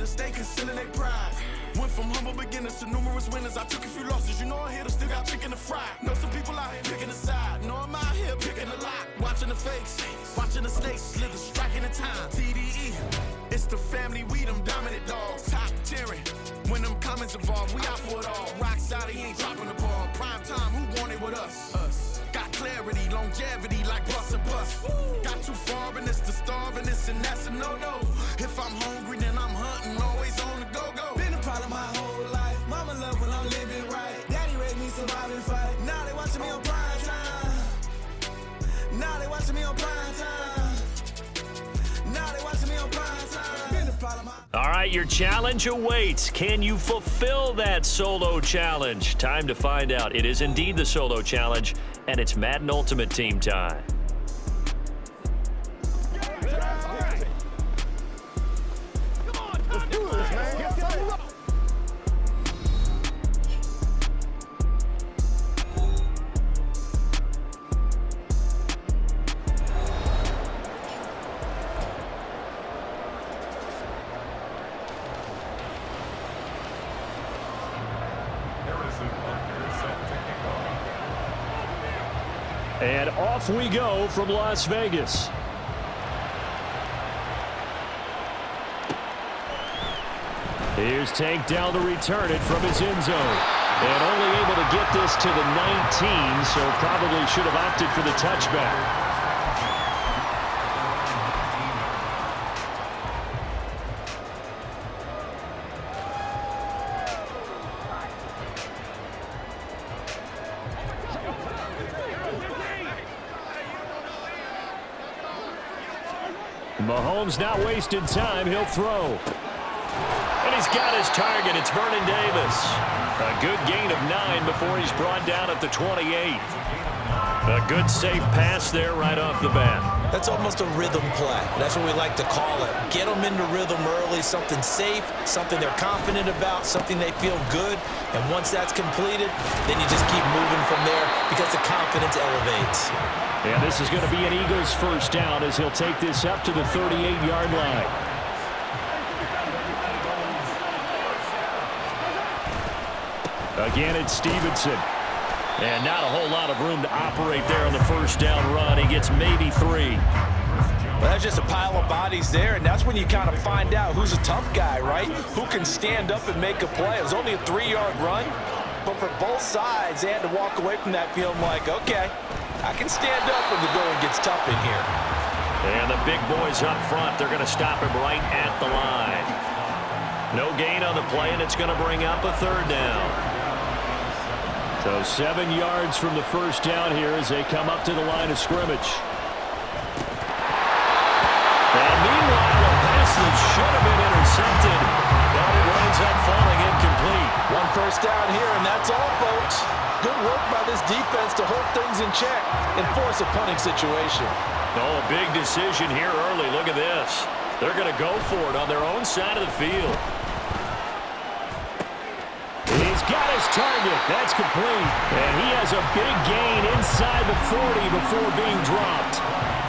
leaders, they concealing their pride. Went from humble beginners to numerous winners. I took a few losses, you know I hit them, still got chicken to fry. Know some people out here picking a side. Know I'm out here picking a lot. Watching the fakes, watching the snakes slither, striking the time. TDE, it's the family, we them dominant dogs. Top tiering, when them comments involved, we out for it all. Rock solid, he ain't dropping the ball. Prime time, who want it with us? Got clarity, longevity, like bust and bust. Got too far, and it's the starving, this and that's a no-no. If I'm hungry, then I'm hunting, always on the go-go. Been a problem my whole life. Mama love when I'm living right. Daddy raised me survive and fight. Now they watching me on prime time. Now they watching me on prime time. Now they watching me on prime time. Been a problem. All right, your challenge awaits. Can you fulfill that solo challenge? Time to find out. It is indeed the solo challenge, and it's Madden Ultimate Team time. And off we go from Las Vegas. Here's Tank down to return it from his end zone. And only able to get this to the 19, so probably should have opted for the touchback. Mahomes not wasting time. He'll throw. And he's got his target. It's Vernon Davis. A good gain of 9 before he's brought down at the 28. A good safe pass there right off the bat. That's almost a rhythm play. That's what we like to call it. Get them into rhythm early, something safe, something they're confident about, something they feel good. And once that's completed, then you just keep moving from there because the confidence elevates. And this is going to be an Eagles first down as he'll take this up to the 38-yard line. Again, it's Stevenson. And not a whole lot of room to operate there on the first down run. He gets maybe 3. Well, that's just a pile of bodies there, and that's when you kind of find out who's a tough guy, right? Who can stand up and make a play. It was only a 3-yard run, but for both sides, they had to walk away from that feeling like, okay, I can stand up when the going gets tough in here. And the big boys up front, they're going to stop him right at the line. No gain on the play, and it's going to bring up a third down. So 7 yards from the first down here as they come up to the line of scrimmage. And meanwhile, a pass that should have been intercepted, but it winds up falling incomplete. One first down here, and that's all, folks. Good work by this defense to hold things in check and force a punting situation. Oh, a big decision here early. Look at this. They're going to go for it on their own side of the field. He's got his target. That's complete. And he has a big gain inside the 40 before being dropped.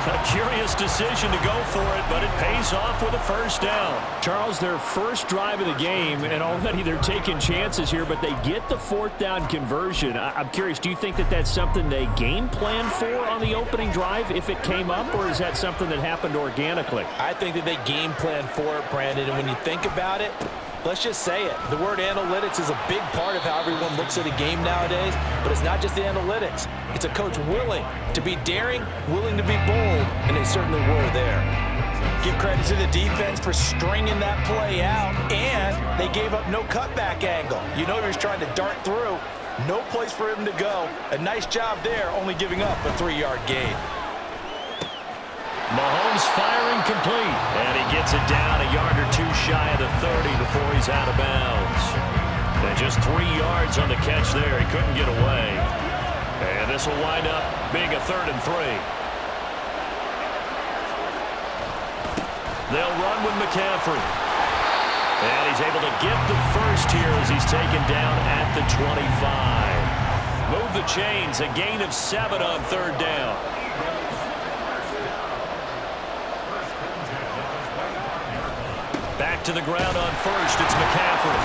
A curious decision to go for it, but it pays off with a first down. Charles, their first drive of the game, and already they're taking chances here, but they get the fourth down conversion. I'm curious, do you think that that's something they game planned for on the opening drive if it came up, or is that something that happened organically? I think that they game planned for it, Brandon, and when you think about it, let's just say it. The word analytics is a big part of how everyone looks at a game nowadays, but it's not just the analytics. It's a coach willing to be daring, willing to be bold, and they certainly were there. Give credit to the defense for stringing that play out, and they gave up no cutback angle. You know he was trying to dart through. No place for him to go. A nice job there, only giving up a 3-yard gain. Mahomes firing complete, and he gets it down a yard or two shy of the 30 before he's out of bounds. And just 3 yards on the catch there. He couldn't get away. And this will wind up being a 3rd and 3. They'll run with McCaffrey. And he's able to get the first here as he's taken down at the 25. Move the chains, a gain of 7 on 3rd down. Back to the ground on first. It's McCaffrey.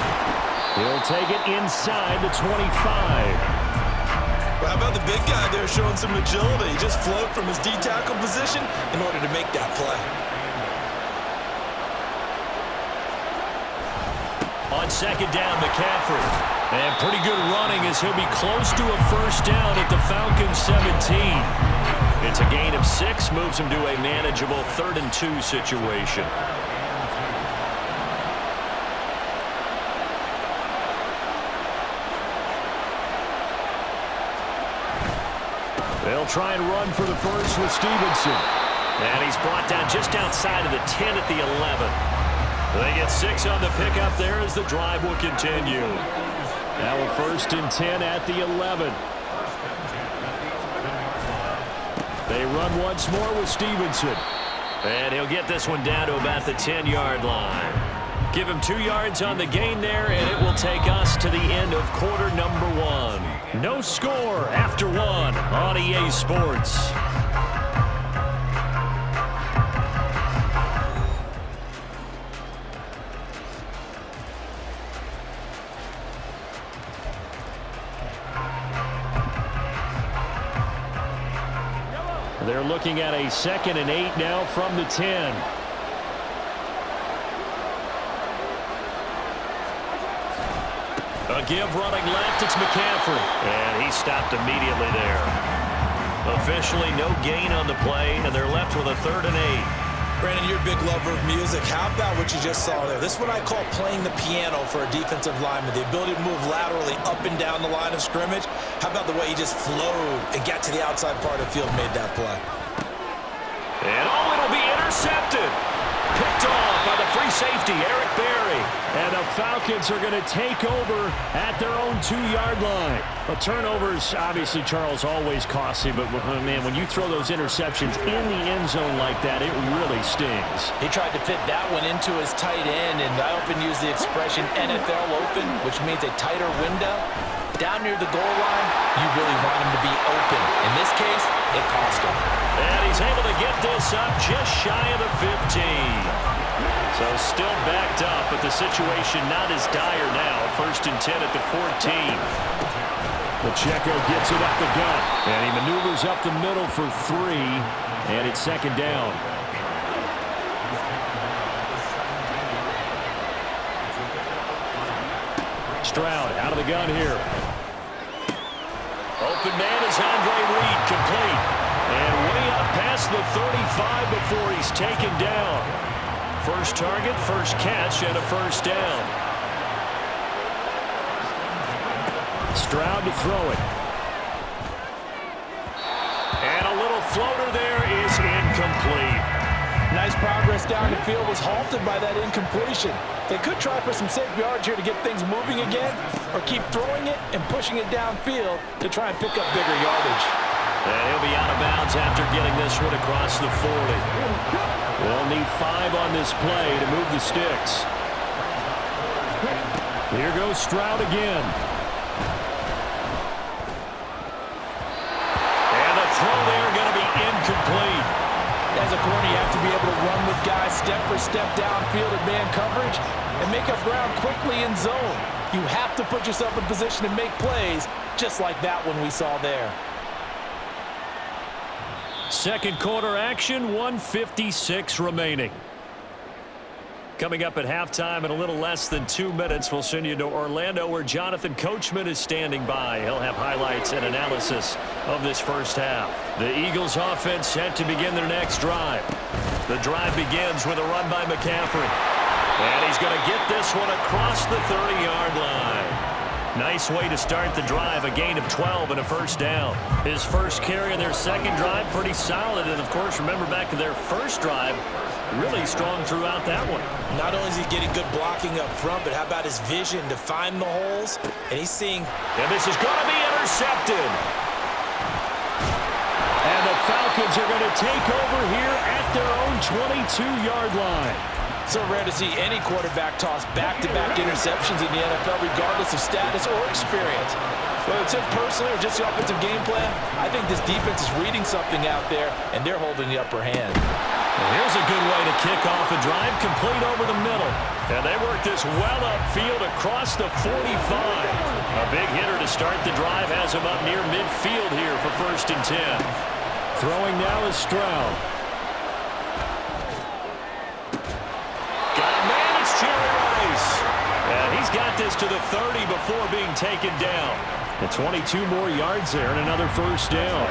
He'll take it inside the 25. Well, how about the big guy there showing some agility? He just floated from his D-tackle position in order to make that play. On second down, McCaffrey. And pretty good running as he'll be close to a first down at the Falcons' 17. It's a gain of 6, moves him to a manageable 3rd and 2 situation. They'll try and run for the first with Stevenson. And he's brought down just outside of the 10 at the 11. They get 6 on the pickup there as the drive will continue. Now a 1st and 10 at the 11. They run once more with Stevenson. And he'll get this one down to about the 10-yard line. Give him 2 yards on the gain there, and it will take us to the end of quarter number 1. No score after 1 on EA Sports. They're looking at a 2nd and 8 now from the 10. A give running left, it's McCaffrey. And he stopped immediately there. Officially no gain on the play, and they're left with a 3rd and 8. Brandon, you're a big lover of music. How about what you just saw there? This is what I call playing the piano for a defensive lineman. The ability to move laterally up and down the line of scrimmage. How about the way he just flowed and got to the outside part of the field and made that play? And it'll be intercepted. Picked off by the free safety, Eric Berry. And the Falcons are going to take over at their own 2-yard line. The turnovers, obviously, Charles, always costly. But, man, when you throw those interceptions in the end zone like that, it really stings. He tried to fit that one into his tight end, and I often use the expression NFL open, which means a tighter window. Down near the goal line, you really want him to be open. In this case, it cost him. And he's able to get this up just shy of the 15. So still backed up, but the situation not as dire now. 1st and 10 at the 14. Pacheco gets it up the gut, and he maneuvers up the middle for 3, and it's 2nd down. Stroud out of the gun here. Open man is Andre Reed, complete. And way up past the 35 before he's taken down. First target, first catch, and a first down. Stroud to throw it. And a little floater there is incomplete. Nice progress down the field, was halted by that incompletion. They could try for some safe yards here to get things moving again, or keep throwing it and pushing it downfield to try and pick up bigger yardage. And he'll be out of bounds after getting this one across the 40. They'll need 5 on this play to move the sticks. Here goes Stroud again. And the throw there going to be incomplete. As a corner, you have to be able to run with guys step for step downfield in man coverage and make up ground quickly in zone. You have to put yourself in position to make plays, just like that one we saw there. Second quarter action, 1:56 remaining. Coming up at halftime in a little less than 2 minutes, we'll send you to Orlando where Jonathan Coachman is standing by. He'll have highlights and analysis of this first half. The Eagles offense set to begin their next drive. The drive begins with a run by McCaffrey. And he's going to get this one across the 30-yard line. Nice way to start the drive, a gain of 12 and a first down. His first carry of their second drive, pretty solid. And, of course, remember back to their first drive, really strong throughout that one. Not only is he getting good blocking up front, but how about his vision to find the holes? And he's seeing... And this is going to be intercepted. And the Falcons are going to take over here at their own 22-yard line. So rare to see any quarterback toss back-to-back interceptions in the NFL, regardless of status or experience. Whether it's him personally or just the offensive game plan, I think this defense is reading something out there, and they're holding the upper hand. Here's a good way to kick off a drive, complete over the middle. And they work this well upfield across the 45. A big hitter to start the drive has him up near midfield here for 1st and 10. Throwing now is Stroud. Got a man, it's Jerry Rice. And he's got this to the 30 before being taken down. And 22 more yards there and another 1st down.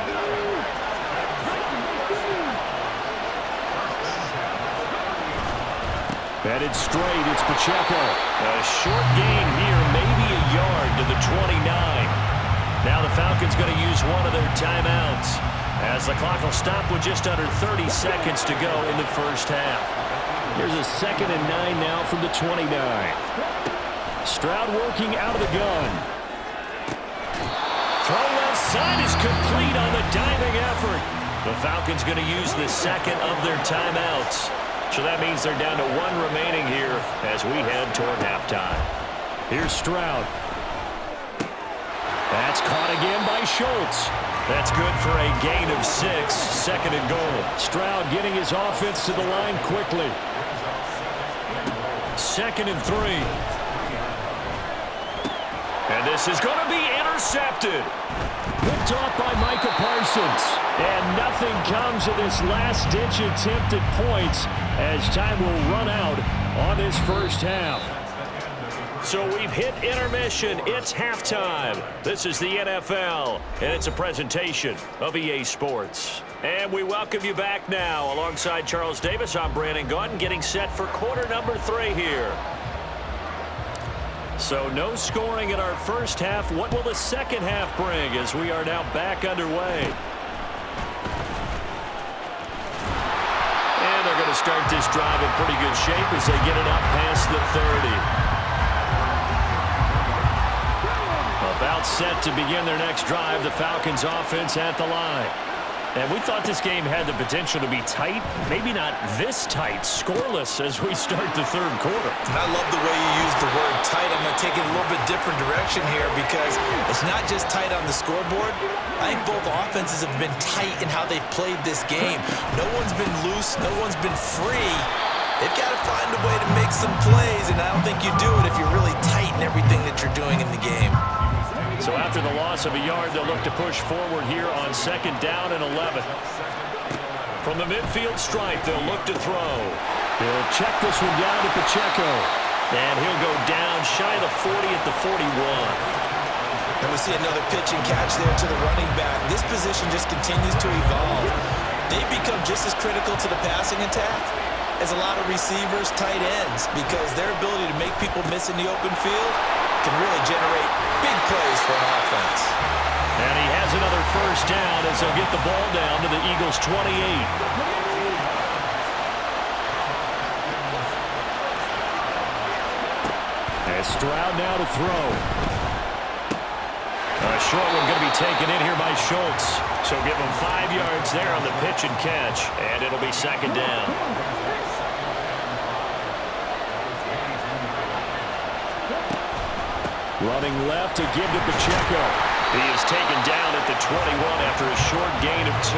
Headed straight, it's Pacheco. A short gain here, maybe a yard to the 29. Now the Falcons going to use one of their timeouts, as the clock will stop with just under 30 seconds to go in the 1st half. Here's a 2nd and 9 now from the 29. Stroud working out of the gun. Throw left side is complete on the diving effort. The Falcons going to use the 2nd of their timeouts. So that means they're down to 1 remaining here as we head toward halftime. Here's Stroud. That's caught again by Schultz. That's good for a gain of 6, 2nd and goal. Stroud getting his offense to the line quickly. 2nd and 3. And this is going to be intercepted. Picked off by Micah Parsons. And nothing comes of this last-ditch attempt at points as time will run out on this 1st half. So we've hit intermission. It's halftime. This is the NFL, and it's a presentation of EA Sports. And we welcome you back now. Alongside Charles Davis, I'm Brandon Gaudin, getting set for quarter number 3 here. So no scoring in our 1st half. What will the 2nd half bring as we are now back underway? And they're going to start this drive in pretty good shape as they get it up past the 30. About set to begin their next drive, the Falcons offense at the line. And we thought this game had the potential to be tight, maybe not this tight, scoreless as we start the 3rd quarter. And I love the way you use the word tight. I'm going to take it a little bit different direction here because it's not just tight on the scoreboard. I think both offenses have been tight in how they've played this game. No one's been loose. No one's been free. They've got to find a way to make some plays, and I don't think you do it if you're really tight in everything that you're doing in the game. So after the loss of a yard, they'll look to push forward here on 2nd down and 11. From the midfield stripe, they'll look to throw. He'll check this one down to Pacheco. And he'll go down shy of the 40 at the 41. And we see another pitch and catch there to the running back. This position just continues to evolve. They've become just as critical to the passing attack as a lot of receivers, tight ends, because their ability to make people miss in the open field can really generate big plays for an offense. And he has another 1st down as they'll get the ball down to the Eagles' 28. And Stroud now to throw. A short one going to be taken in here by Schultz. So give him 5 yards there on the pitch and catch, and it'll be 2nd down. Running left to give to Pacheco. He is taken down at the 21 after a short gain of 2.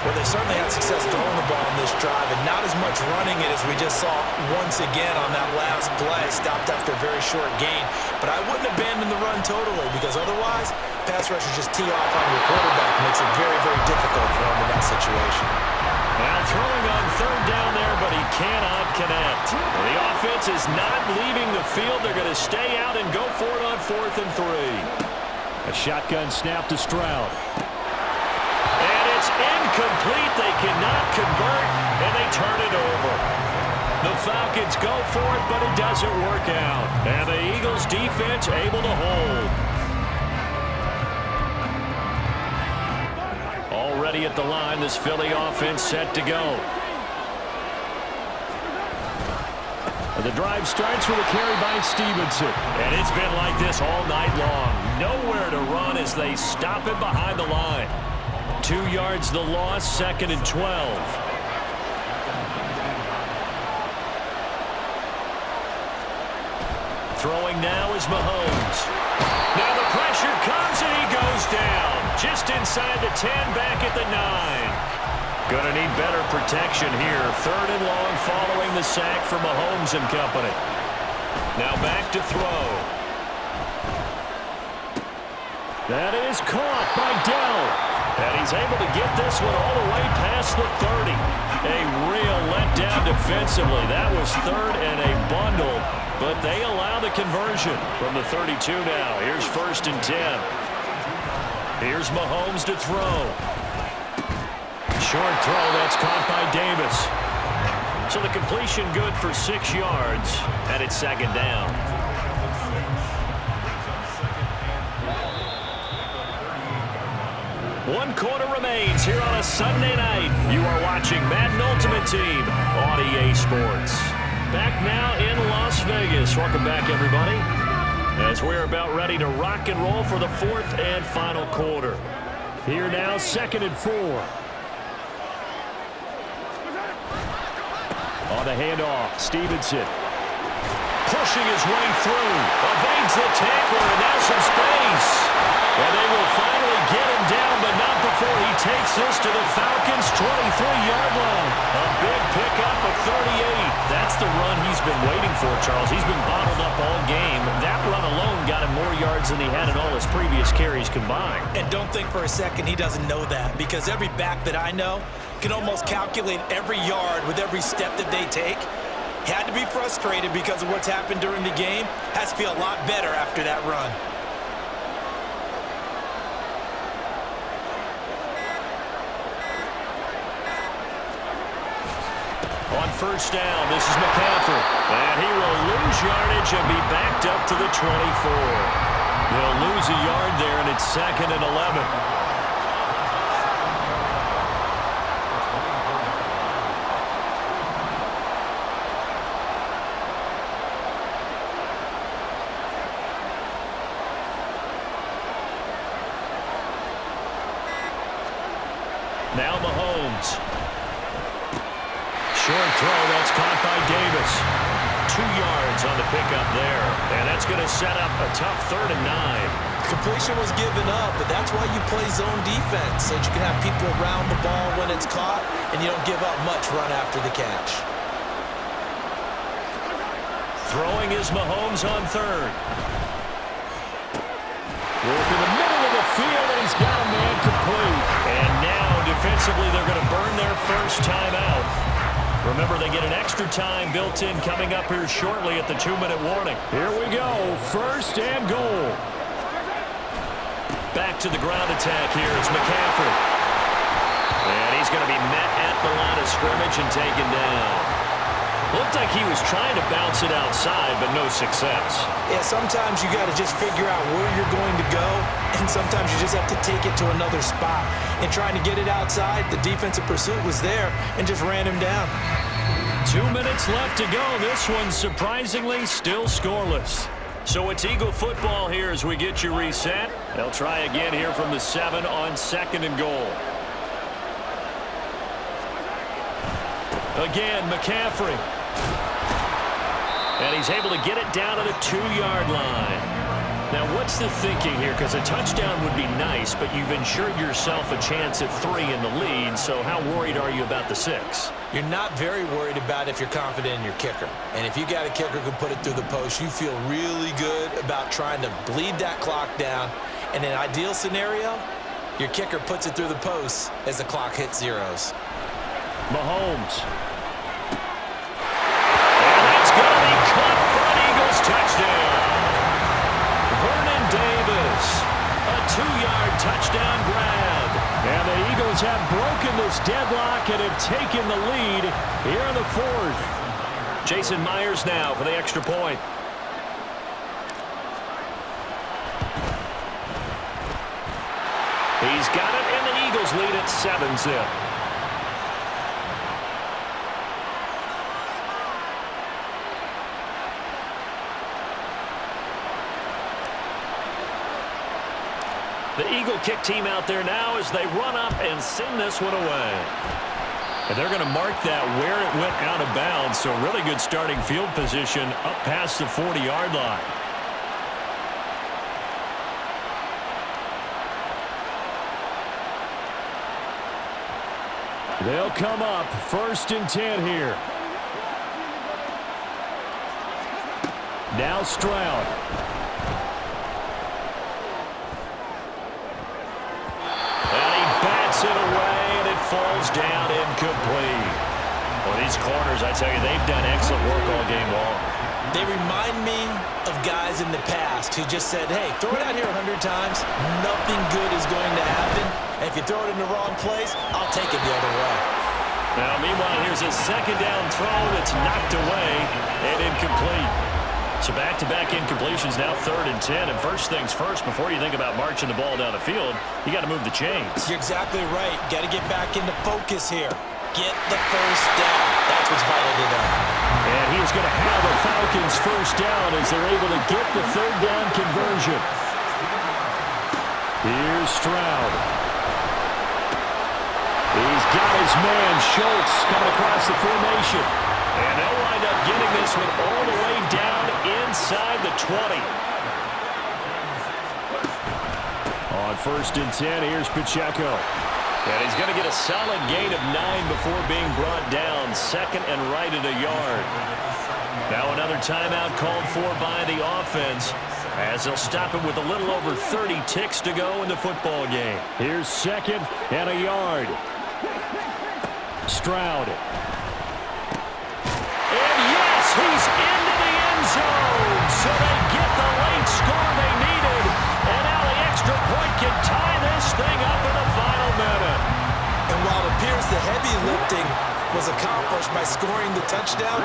Well, they certainly had success throwing the ball in this drive, and not as much running it as we just saw once again on that last play. Stopped after a very short gain. But I wouldn't abandon the run totally, because otherwise, pass rushers just tee off on your quarterback. Makes it very, very difficult for him in that situation. Now throwing on 3rd down there, but he cannot connect. The offense is not leaving the field. They're going to stay out and go for it on 4th and 3. A shotgun snap to Stroud. And it's incomplete. They cannot convert, and they turn it over. The Falcons go for it, but it doesn't work out. And the Eagles defense able to hold. Already at the line, this Philly offense set to go. The drive starts with a carry by Stevenson. And it's been like this all night long. Nowhere to run as they stop him behind the line. 2 yards the loss, 2nd and 12. Throwing now is Mahomes. Now the pressure comes and he goes down. Just inside the 10, back at the 9. Going to need better protection here. 3rd and long following the sack from Mahomes and company. Now back to throw. That is caught by Dell. And he's able to get this one all the way past the 30. A real letdown defensively. That was 3rd and a bundle, but they allow the conversion from the 32 now. Here's 1st and 10. Here's Mahomes to throw. Short throw, that's caught by Davis. So the completion good for 6 yards, and it's 2nd down. One quarter remains here on a Sunday night. You are watching Madden Ultimate Team on EA Sports. Back now in Las Vegas. Welcome back, everybody, as we're about ready to rock and roll for the 4th and final quarter. Here now, 2nd and 4. On the handoff, Stevenson pushing his way through, evades the tackler, and now some space. And they will finally get him down, but not before he takes this to the Falcons' 23-yard line. A big pickup of 38. That's the run he's been waiting for, Charles. He's been bottled up all game. That run alone got him more yards than he had in all his previous carries combined. And don't think for a second he doesn't know that, because every back that I know can almost calculate every yard with every step that they take. Had to be frustrated because of what's happened during the game. Has to feel a lot better after that run. On 1st down, this is McCaffrey. And he will lose yardage and be backed up to the 24. They'll lose a yard there, and it's 2nd and 11. Now Mahomes. Short throw, that's caught by Davis. 2 yards on the pickup there. And that's going to set up a tough 3rd and 9. Completion was given up, but that's why you play zone defense, so that you can have people around the ball when it's caught, and you don't give up much run after the catch. Throwing is Mahomes on 3rd. Work in the middle of the field, and he's got a man complete. And now, defensively, they're going to burn their first timeout. Remember, they get an extra time built in coming up here shortly at the 2-minute warning. Here we go, 1st and goal. Back to the ground attack here. It's McCaffrey. And he's going to be met at the line of scrimmage and taken down. Looked like he was trying to bounce it outside, but no success. Yeah, sometimes you got to just figure out where you're going to go, and sometimes you just have to take it to another spot. And trying to get it outside, the defensive pursuit was there and just ran him down. 2 minutes left to go. This one, surprisingly, still scoreless. So it's Eagle football here as we get you reset. They'll try again here from the 7 on 2nd and goal. Again, McCaffrey. And he's able to get it down to the 2-yard line. Now, what's the thinking here? Because a touchdown would be nice, but you've ensured yourself a chance at 3 in the lead, so how worried are you about the 6? You're not very worried about if you're confident in your kicker. And if you got a kicker who can put it through the post, you feel really good about trying to bleed that clock down. In an ideal scenario, your kicker puts it through the post as the clock hits zeros. Mahomes. And that's going to be caught for an Eagles touchdown. Vernon Davis, a 2-yard touchdown grab. And the Eagles have broken this deadlock and have taken the lead here in the 4th. Jason Myers now for the extra point. He's got it, and the Eagles lead at 7-zip. The Eagle kick team out there now as they run up and send this one away. And they're going to mark that where it went out of bounds, so really good starting field position up past the 40-yard line. They'll come up 1st and 10 here. Now Stroud. And he bats it away, and it falls down incomplete. Well, these corners, I tell you, they've done excellent work all game long. They remind me of guys in the past who just said, hey, throw it out here 100 times. Nothing good is going to happen. And if you throw it in the wrong place, I'll take it the other way. Now, meanwhile, here's a 2nd down throw that's knocked away and incomplete. So back-to-back incompletions, now 3rd and 10. And first things first, before you think about marching the ball down the field, you got to move the chains. You're exactly right. Got to get back into focus here. Get the first down. That's what's vital to them. And he's going to have the Falcons first down as they're able to get the 3rd down conversion. Here's Stroud. He's got his man, Schultz, coming across the formation. And they'll wind up getting this one all the way down inside the 20. On 1st and 10, here's Pacheco. And he's going to get a solid gain of 9 before being brought down. 2nd and right at a yard. Now another timeout called for by the offense as they'll stop it with a little over 30 ticks to go in the football game. Here's 2nd and a yard. Stroud. And yes, he's into the end zone. So they get the late score they needed. And now the extra point can tie this thing up in the final minute. And while it appears the heavy lifting was accomplished by scoring the touchdown,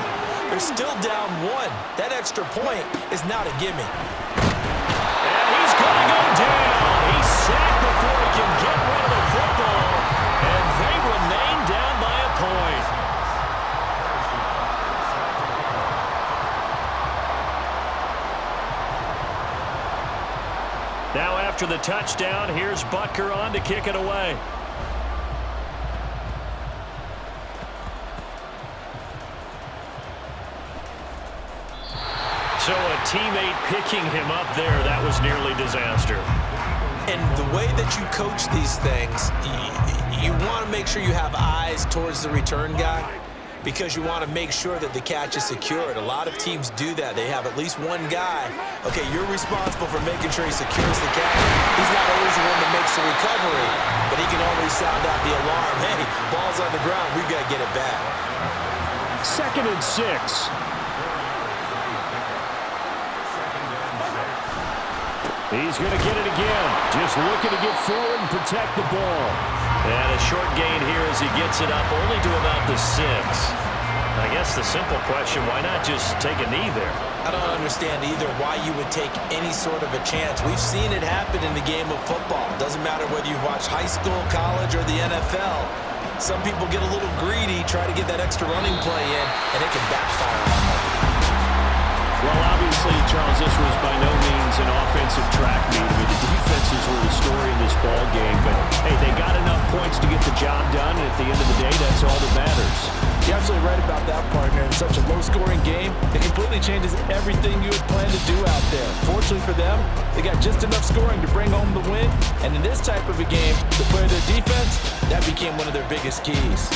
they're still down 1. That extra point is not a gimme. And he's going to go down. He's sacked before he can get rid of the football. And they remain down by a point. Now after the touchdown, here's Butker on to kick it away. So a teammate picking him up there, that was nearly disaster. And the way that you coach these things, you want to make sure you have eyes towards the return guy because you want to make sure that the catch is secured. A lot of teams do that. They have at least one guy. Okay, you're responsible for making sure he secures the catch. He's not always the one that makes the recovery, but he can always sound out the alarm. Hey, ball's on the ground. We've got to get it back. 2nd and 6. He's going to get it again. Just looking to get forward and protect the ball. And a short gain here as he gets it up only to about the 6. I guess the simple question, why not just take a knee there? I don't understand either why you would take any sort of a chance. We've seen it happen in the game of football. Doesn't matter whether you've watched high school, college, or the NFL. Some people get a little greedy, try to get that extra running play in, and it can backfire on them. Well, obviously, Charles, this was by no means an offensive track meet. I mean, the defenses were the story in this ball game. But, hey, they got enough points to get the job done. And at the end of the day, that's all that matters. You're absolutely right about that, partner. In such a low-scoring game, it completely changes everything you had planned to do out there. Fortunately for them, they got just enough scoring to bring home the win. And in this type of a game, to play their defense, that became one of their biggest keys.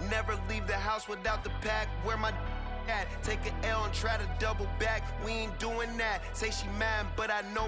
Never leave the house without the pack. Where my at? Take an L and try to double back. We ain't doing that. Say she mad, but I know